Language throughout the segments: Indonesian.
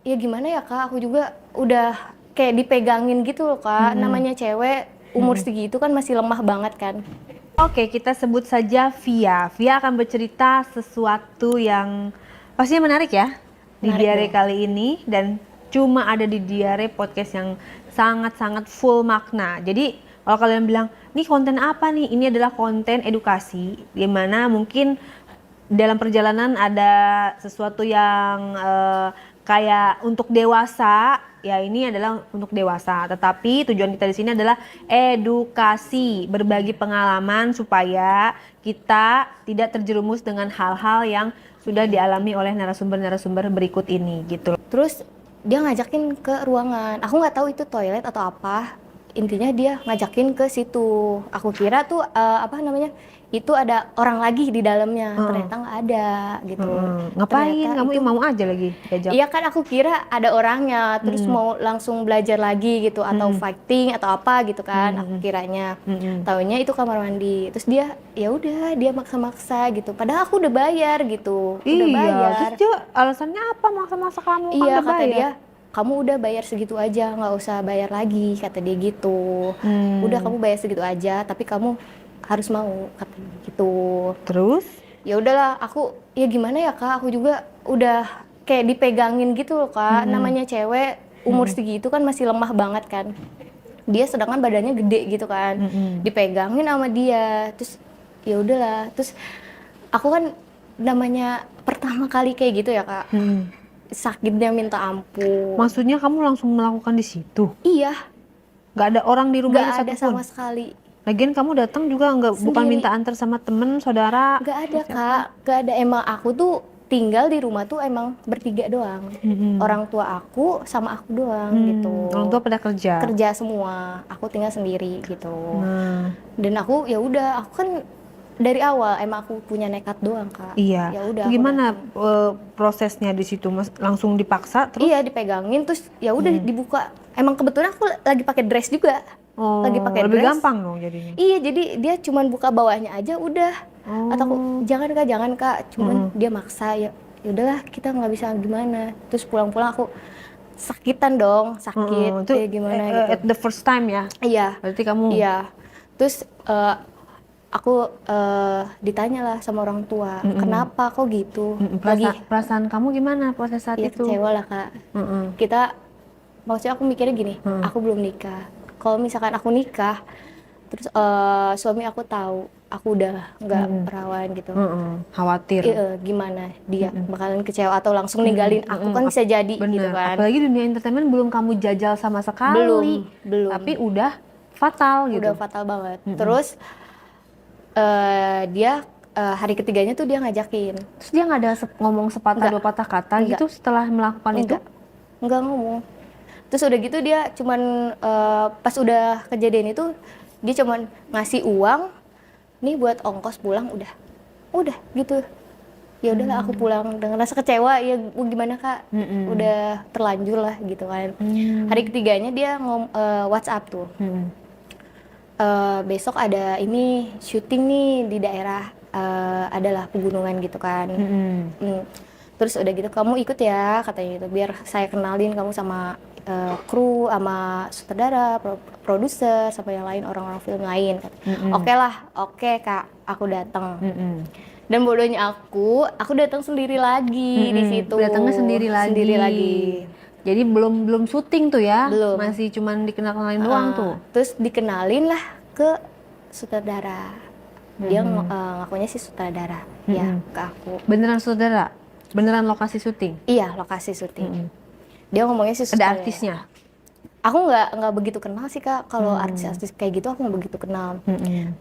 ya gimana ya Kak, aku juga udah kayak dipegangin gitu loh Kak. Namanya cewek umur segitu kan masih lemah banget kan. Oke, kita sebut saja Via. Via akan bercerita sesuatu yang pastinya menarik ya di Menarik diare dong. kali ini, dan cuma ada di diare podcast yang sangat-sangat full makna. Jadi kalau kalian bilang, nih konten apa nih? Ini adalah konten edukasi, di mana mungkin dalam perjalanan ada sesuatu yang kayak untuk dewasa, ya ini adalah untuk dewasa. Tetapi tujuan kita di sini adalah edukasi, berbagi pengalaman supaya kita tidak terjerumus dengan hal-hal yang sudah dialami oleh narasumber-narasumber berikut ini gitu. Terus dia ngajakin ke ruangan. Aku nggak tahu itu toilet atau apa. Intinya dia ngajakin ke situ. Aku kira tuh apa namanya? Itu ada orang lagi di dalamnya. Ternyata nggak ada gitu. Ngapain? Ternyata Kamu itu mau aja lagi diajak? iya kan aku kira ada orangnya, terus mau langsung belajar lagi gitu atau fighting atau apa gitu kan, aku kiranya. Taunya itu kamar mandi. Terus dia ya udah dia maksa-maksa gitu. Padahal aku udah bayar gitu. Udah Iya, bayar. terus dia alasannya apa maksa-maksa kamu kan Iya udah kata bayar? dia, kamu udah bayar segitu aja, nggak usah bayar lagi kata dia gitu. Udah kamu bayar segitu aja, tapi kamu harus mau kata dia gitu. Terus? Ya udahlah, aku ya gimana ya Kak, aku juga udah kayak dipegangin gitu loh Kak. Namanya cewek umur segitu kan masih lemah banget kan. Dia sedangkan badannya gede gitu kan. Dipegangin sama dia. Terus ya udahlah, terus aku kan namanya pertama kali kayak gitu ya Kak. Sakitnya minta ampun. Maksudnya kamu langsung melakukan di situ? Iya, Nggak ada orang di nggak rumahnya ada sama satupun? sekali. Lagian kamu datang juga nggak, bukan Sendiri. minta antar sama temen, saudara, Nggak atau ada siapa? Kak, nggak ada. Emang aku tuh tinggal di rumah tuh emang bertiga doang. Orang tua aku sama aku doang gitu. Orang tua pada kerja. Kerja semua, aku tinggal sendiri gitu. Nah, Dan aku ya udah, aku kan dari awal emang aku punya nekat doang Kak. iya. Ya udah Itu aku gimana datang. prosesnya di situ? Mas, langsung dipaksa terus? Iya dipegangin terus ya udah dibuka. Emang kebetulan aku lagi pakai dress juga. Lagi Oh, pakai lebih dress. gampang dong jadinya. Iya, jadi dia cuman buka bawahnya aja udah. Atau aku Oh, jangan kak, cuman dia maksa ya. Ya udahlah kita nggak bisa gimana. Terus pulang-pulang aku sakitan dong, sakit itu gimana gitu. at the first time ya? Iya, Berarti kamu. iya. Terus aku ditanya lah sama orang tua, kenapa kok gitu? Lagi Perasaan kamu gimana pada saat ya itu? kecewa lah kak. Kita maksudnya aku mikirnya gini, aku belum nikah. Kalau misalkan aku nikah, terus suami aku tahu aku udah nggak perawan gitu, Khawatir. gimana dia bakalan kecewa atau langsung ninggalin aku kan bisa jadi gitu Bener. kan. Apalagi dunia entertainment belum kamu jajal sama sekali. Belum Tapi udah fatal gitu. udah fatal banget. Terus dia hari ketiganya tuh dia ngajakin. Terus dia nggak ada ngomong sepatah Nggak. dua patah kata Nggak. gitu setelah melakukan itu? Enggak ngomong. Terus udah gitu dia cuman pas udah kejadian itu dia cuman ngasih uang nih buat ongkos pulang, udah gitu. Ya udahlah aku pulang dengan rasa kecewa ya, gimana kak, udah terlanjur lah gitu kan. Hari ketiganya dia WhatsApp tuh, besok ada ini syuting nih di daerah adalah pegunungan gitu kan. Terus udah gitu kamu ikut ya katanya gitu, biar saya kenalin kamu sama kru, sama sutradara, produser, sama yang lain, orang-orang film lain. Oke lah, oke kak, aku datang. Dan bodohnya aku datang sendiri lagi di situ. Datangnya sendiri lagi. Sendiri lagi. Jadi belum syuting tuh ya? Belum. Masih cuman dikenal-kenalin doang tuh? Terus dikenalin lah ke sutradara. Dia ngakunya sih sutradara ya ke aku. Beneran saudara? Beneran lokasi syuting? Iya, lokasi syuting. Dia ngomongnya sih Ada artisnya? Aku nggak begitu kenal sih kak. Kalau artis-artis kayak gitu aku nggak begitu kenal.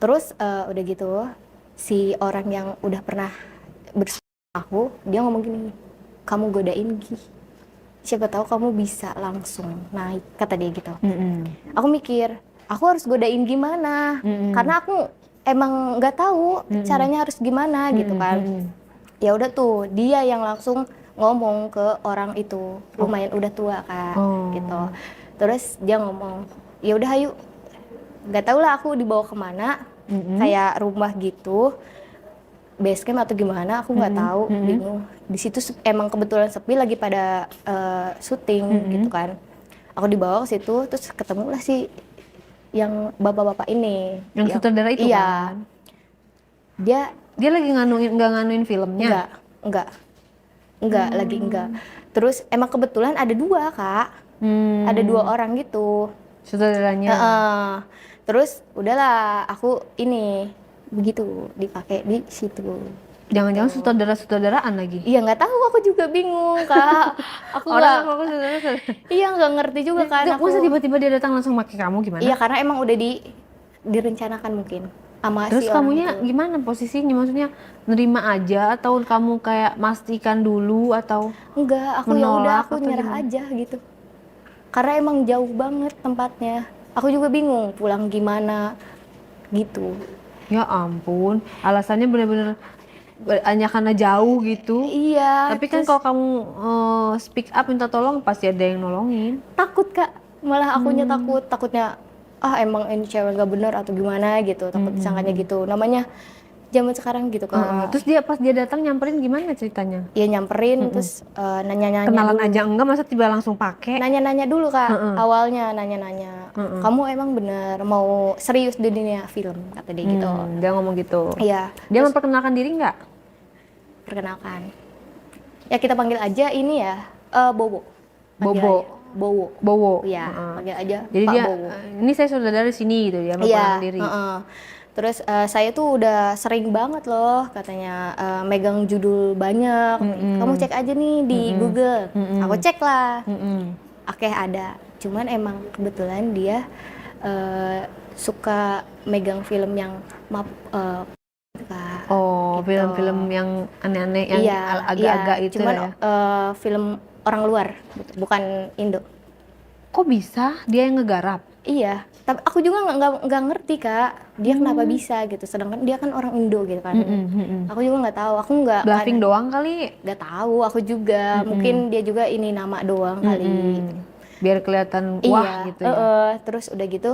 Terus udah gitu si orang yang udah pernah bersama aku, dia ngomong gini, kamu godain Gi, siapa tahu kamu bisa langsung naik, kata dia gitu. Aku mikir, aku harus godain gimana? Karena aku emang nggak tahu caranya harus gimana gitu kan. Ya udah tuh dia yang langsung ngomong ke orang itu, lumayan udah tua kan gitu. Terus dia ngomong, ya udah ayo, nggak tahu lah aku dibawa kemana, kayak rumah gitu. base camp atau gimana, aku nggak tahu, bingung. Di situ emang kebetulan sepi, lagi pada syuting gitu kan. Aku dibawa ke situ, terus ketemulah si yang bapak-bapak ini. Yang sutradara itu iya, kan? Dia lagi nggak nganuin filmnya? enggak, lagi enggak. Terus emang kebetulan ada 2 Kak, ada 2 orang gitu. Sutradaranya? Terus udahlah aku ini begitu dipakai di situ. Jangan-jangan sutradara-sutradaraan lagi? Iya nggak tahu, aku juga bingung Kak. Aku Orang nggak, aku sutradara. iya nggak ngerti juga kan aku. Masa tiba-tiba dia datang langsung pakai kamu gimana? Iya karena emang udah direncanakan mungkin sama Terus si orang kamunya itu. gimana posisinya? Maksudnya nerima aja atau kamu kayak mastikan dulu atau Enggak, aku ya udah menolak aku atau nyerah gimana? aja gitu. Karena emang jauh banget tempatnya. Aku juga bingung pulang gimana gitu. Ya ampun, alasannya bener-bener hanya karena jauh gitu. Iya, Tapi kan terus kalau kamu speak up minta tolong pasti ada yang nolongin. takut Kak. Malah akunya takutnya emang ini cewek gak bener atau gimana gitu. Takut disangkanya gitu. Namanya zaman sekarang gitu Kak. Terus pas dia datang nyamperin gimana ceritanya? Ya nyamperin terus nanya-nanya Kenalan dulu. aja enggak, masa tiba langsung pakai? Nanya-nanya dulu Kak. Awalnya nanya-nanya. Kamu emang bener mau serius di dunia film, kata dia gitu. Dia ngomong gitu. Iya, Dia memperkenalkan diri nggak? perkenalkan. Ya kita panggil aja ini ya, Bowo. Panggil Bobo. aja. Bowo. Bowo. Iya, panggil aja Jadi Pak dia, Bowo. ini saya saudara dari sini gitu ya, Iya, memperkenalkan diri. Terus saya tuh udah sering banget loh katanya megang judul banyak. Kamu cek aja nih di Google. Aku cek lah. Oke, ada. Cuman emang kebetulan dia suka megang film yang Kak. Oh, Gitu. film-film yang aneh-aneh, yang Iya, agak-agak iya. itu Cuman ya. film orang luar, gitu, bukan Indo. Kok bisa dia yang ngegarap? Iya, tapi aku juga nggak ngerti Kak, dia kenapa bisa gitu. Sedangkan dia kan orang Indo gitu kan. Aku juga nggak tahu, aku nggak Bluffing doang kali. nggak tahu. Aku juga mungkin dia juga ini nama doang kali. Biar kelihatan Iya, wah gitu ya. terus udah gitu,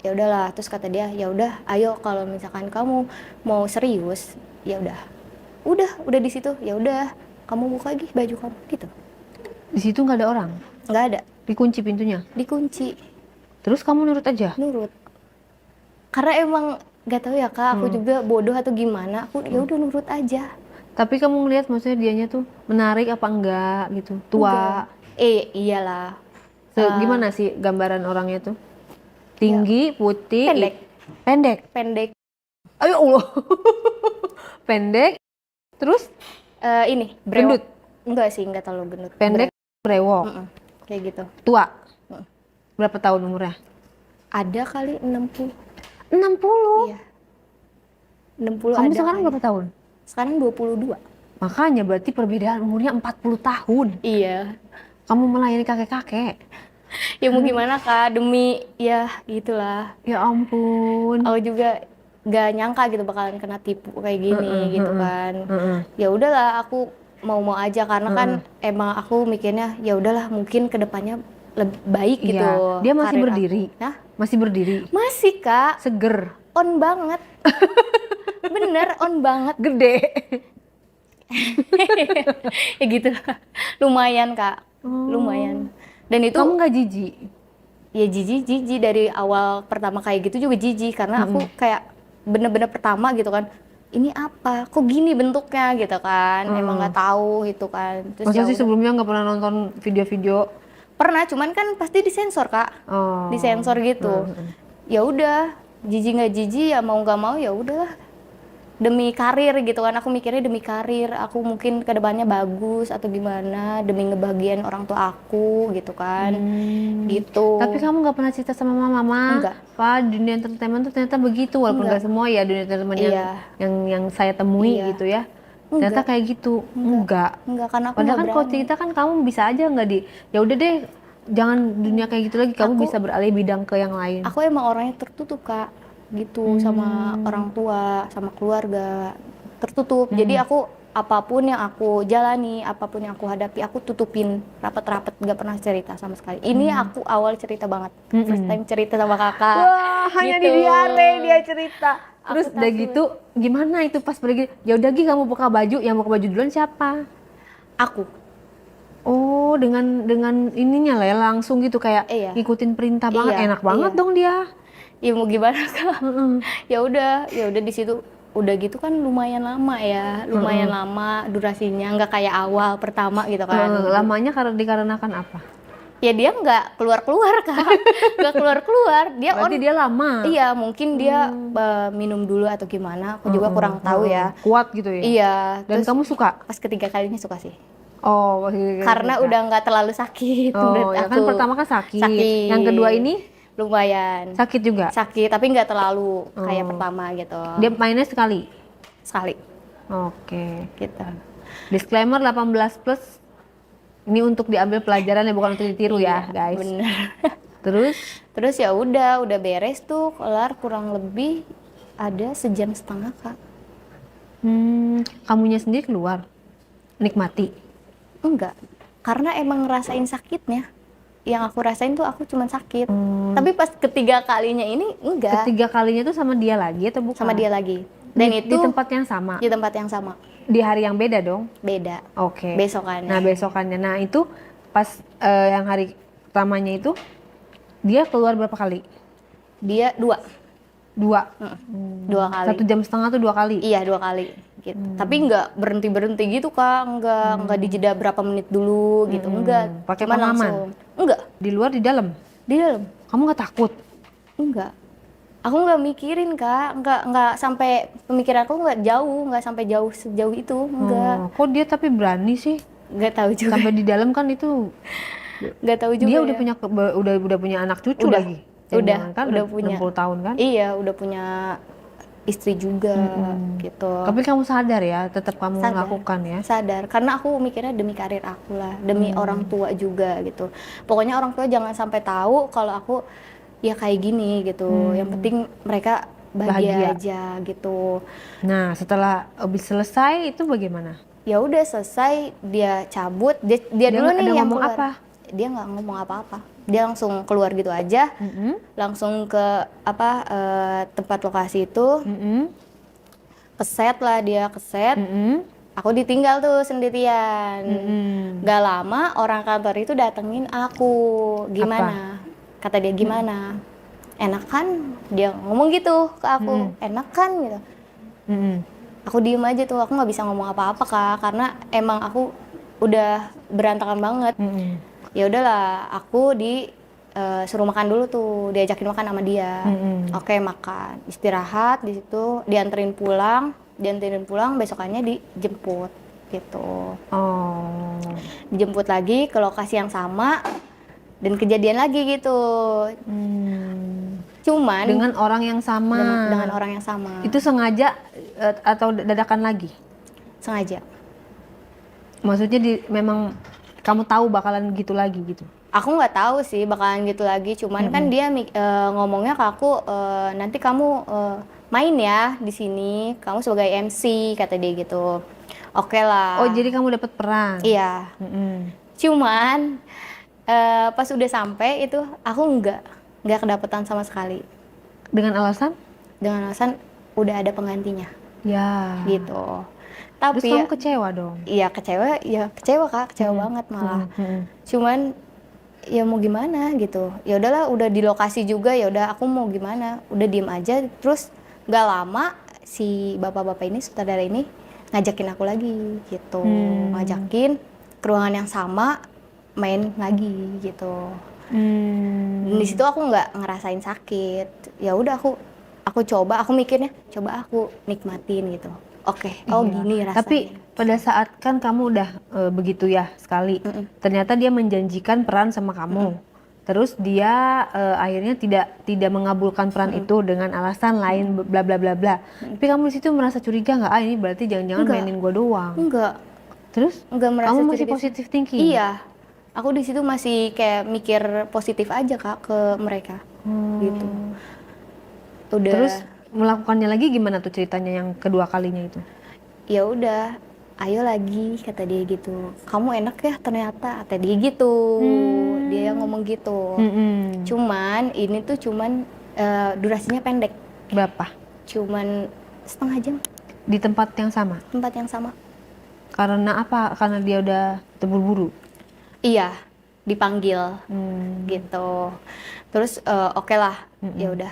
ya udahlah. Terus kata dia, ya udah, ayo kalau misalkan kamu mau serius, ya udah di situ, ya udah, kamu buka lagi baju kamu gitu. Di situ nggak ada orang, Nggak ada, dikunci pintunya. dikunci, Terus kamu nurut aja? nurut. Karena emang nggak tahu ya Kak, aku juga bodoh atau gimana, aku ya udah nurut aja. Tapi kamu ngelihat maksudnya dianya tuh menarik apa enggak gitu, tua. Enggak. Iyalah. Gimana sih gambaran orangnya tuh? Tinggi, putih, Pendek. pendek. Pendek. Ayo Allah. Pendek. Terus Ini brewok. gendut. Enggak sih, enggak terlalu gendut. Pendek, brewok. Kayak gitu. Tua. Berapa tahun umurnya? Ada kali 60. 60. Iya. 60 Kamu ada sekarang kali. berapa tahun? Sekarang 22. Makanya berarti perbedaan umurnya 40 tahun. Iya. Kamu melayani kakek-kakek. Ya mau gimana Kak, demi ya gitulah. Ya ampun. Aku juga nggak nyangka gitu bakalan kena tipu kayak gini gitu kan. Ya udahlah, aku mau aja karena kan emang aku mikirnya ya udahlah, mungkin kedepannya lebih baik gitu. Iya. Dia masih karir berdiri. aku. Nah, Masih berdiri. masih Kak, Seger. on banget. Bener on banget. Gede. Ya gitu lah. Lumayan Kak, lumayan. Dan itu Kamu nggak jijik? ya jijik dari awal pertama kayak gitu juga jijik karena aku kayak bener-bener pertama gitu kan, ini apa kok gini bentuknya gitu kan. Emang nggak tahu gitu kan. Terus Masa ya sih udah. sebelumnya nggak pernah nonton video-video? Pernah, cuman kan pasti disensor Kak, Oh. disensor gitu. Ya udah, jijik nggak jijik ya mau nggak mau ya udahlah, demi karir gitu kan. Aku mikirnya demi karir, aku mungkin kedepannya bagus atau gimana, demi ngebahagiain orang tua aku gitu kan. Gitu. Tapi kamu nggak pernah cerita sama mama? Enggak. Pak, dunia entertainment tuh ternyata begitu, walaupun nggak semua ya dunia entertainment Iya. yang saya temui Iya. gitu ya. Ternyata kayak gitu. Enggak. Enggak, karena aku Padahal nggak kan kalau berani. cerita kan kamu bisa aja nggak ya udah deh, jangan dunia kayak gitu lagi, kamu bisa beralih bidang ke yang lain. Aku emang orangnya tertutup Kak, gitu, sama orang tua, sama keluarga, tertutup. Jadi aku apapun yang aku jalani, apapun yang aku hadapi, aku tutupin rapat-rapat, gak pernah cerita sama sekali. Ini aku awal cerita banget, first time cerita sama kakak. Wah, hanya di gitu. diare dia cerita. Terus Aku udah takut. gitu gimana itu pas pergi? Ya udah Gi kamu buka baju, yang buka baju duluan siapa? Aku. Oh, dengan ininya lah ya langsung gitu kayak Iya. ngikutin perintah banget, Iya, enak banget iya. dong dia. Ya mau gimana Kak? Heeh. Ya udah di situ udah gitu kan lumayan lama ya, lumayan lama durasinya, nggak kayak awal pertama gitu kan. Lamanya karena dikarenakan apa? Ya dia nggak keluar Kak, nggak keluar, dia Berarti dia lama. Iya mungkin dia minum dulu atau gimana, aku juga kurang tahu ya. Kuat gitu ya. Iya. Dan Terus kamu suka? pas ketiga kalinya suka sih, Oh, masih karena suka. udah nggak terlalu sakit Oh, menurut ya aku. kan pertama kan sakit. Sakit. Yang kedua ini Lumayan sakit juga. sakit, tapi nggak terlalu kayak pertama gitu. Dia mainnya sekali. Sekali Oke. gitu. Disclaimer 18 plus. Ini untuk diambil pelajaran ya, bukan untuk ditiru ya, Iya, guys. bener. Terus Terus ya udah beres tuh, kelar kurang lebih ada 1,5 jam Kak. kamunya sendiri keluar nikmati. Enggak, karena emang ngerasain sakitnya. Yang aku rasain tuh aku cuman sakit. Tapi pas ketiga kalinya ini enggak, Ketiga kalinya tuh sama dia lagi atau bukan? sama dia lagi. Dan di itu tempat yang sama. di tempat yang sama, Di hari yang beda dong. beda. Oke. Besokannya. Nah, besokannya. Nah, itu pas yang hari pertamanya itu dia keluar berapa kali? Dia dua 2 kali. 1,5 jam tuh 2 kali. Iya 2 kali gitu. Tapi nggak berhenti gitu Kak, nggak dijeda berapa menit dulu gitu, enggak. Pakai Cuman pengaman? langsung. Enggak, Di luar, di dalam. di dalam. Kamu nggak takut? Enggak. Aku nggak mikirin Kak, nggak sampai pemikiran aku nggak sampai jauh sejauh itu, enggak. Kok dia tapi berani sih? Nggak tahu juga. Sampai di dalam kan itu Nggak tahu juga. dia ya. udah punya anak cucu Udah, lagi. udah, Kan udah punya. 60 tahun kan? Iya, udah punya istri juga gitu. Tapi kamu sadar ya, tetap kamu Sadar. melakukan ya. Sadar, karena aku mikirnya demi karir aku lah, demi orang tua juga gitu. Pokoknya orang tua jangan sampai tahu kalau aku ya kayak gini gitu. Yang penting mereka bahagia aja gitu. Nah, setelah habis selesai itu bagaimana? Ya udah selesai, dia cabut, dia dulu nih ada yang ngomong keluar. apa? Dia nggak ngomong apa-apa, dia langsung keluar gitu aja, langsung ke tempat lokasi itu, keset lah dia keset. Aku ditinggal tuh sendirian. Gak lama orang kantor itu datengin aku, gimana? Kata dia gimana? Enak kan? Dia ngomong gitu ke aku, enak kan gitu. Aku diem aja tuh, aku nggak bisa ngomong apa-apa Kak, karena emang aku udah berantakan banget. Ya udahlah, aku suruh makan dulu tuh, diajakin makan sama dia. Oke, makan, istirahat di situ, dianterin pulang, besokannya dijemput gitu. Dijemput lagi ke lokasi yang sama dan kejadian lagi gitu. Cuman Dengan orang yang sama. dengan orang yang sama. Itu sengaja atau dadakan lagi? Sengaja. Maksudnya memang kamu tahu bakalan gitu lagi gitu? Aku nggak tahu sih bakalan gitu lagi, cuman kan dia ngomongnya ke aku, nanti kamu main ya di sini, kamu sebagai MC, kata dia gitu. Oke lah. Oh, jadi kamu dapat peran? Iya. Cuman pas udah sampai itu aku nggak kedapetan sama sekali. Dengan alasan? Dengan alasan udah ada penggantinya. Ya. Gitu. Terus Tapi kamu kecewa dong? Iya kecewa Kak, kecewa banget malah. Cuman ya mau gimana gitu. Ya udahlah, udah di lokasi juga, ya udah aku mau gimana? Udah diem aja. Terus nggak lama si bapak-bapak ini, sutradara ini ngajakin aku lagi gitu. Ngajakin ke ruangan yang sama, main lagi gitu. Di situ aku nggak ngerasain sakit. Ya udah aku coba, aku mikirnya coba aku nikmatin gitu. Oke, gini rasanya. Tapi pada saat kan kamu udah begitu ya sekali, ternyata dia menjanjikan peran sama kamu, terus dia akhirnya tidak mengabulkan peran itu dengan alasan lain bla bla bla bla. Tapi kamu di situ merasa curiga nggak? Ini berarti jangan-jangan mainin gue doang. Enggak. Terus? Enggak merasa kamu masih curiga. positif thinking? Iya. Aku di situ masih kayak mikir positif aja Kak ke mereka. Gitu. Udah. Terus melakukannya lagi gimana tuh ceritanya yang kedua kalinya itu? Ya udah, ayo lagi, kata dia gitu. Kamu enak ya ternyata, kata dia gitu. Dia ngomong gitu. Cuman ini tuh durasinya pendek. Berapa? cuman setengah jam Di tempat yang sama? tempat yang sama. Karena apa? Karena dia udah terburu-buru? Iya, dipanggil gitu. Terus oke lah, ya udah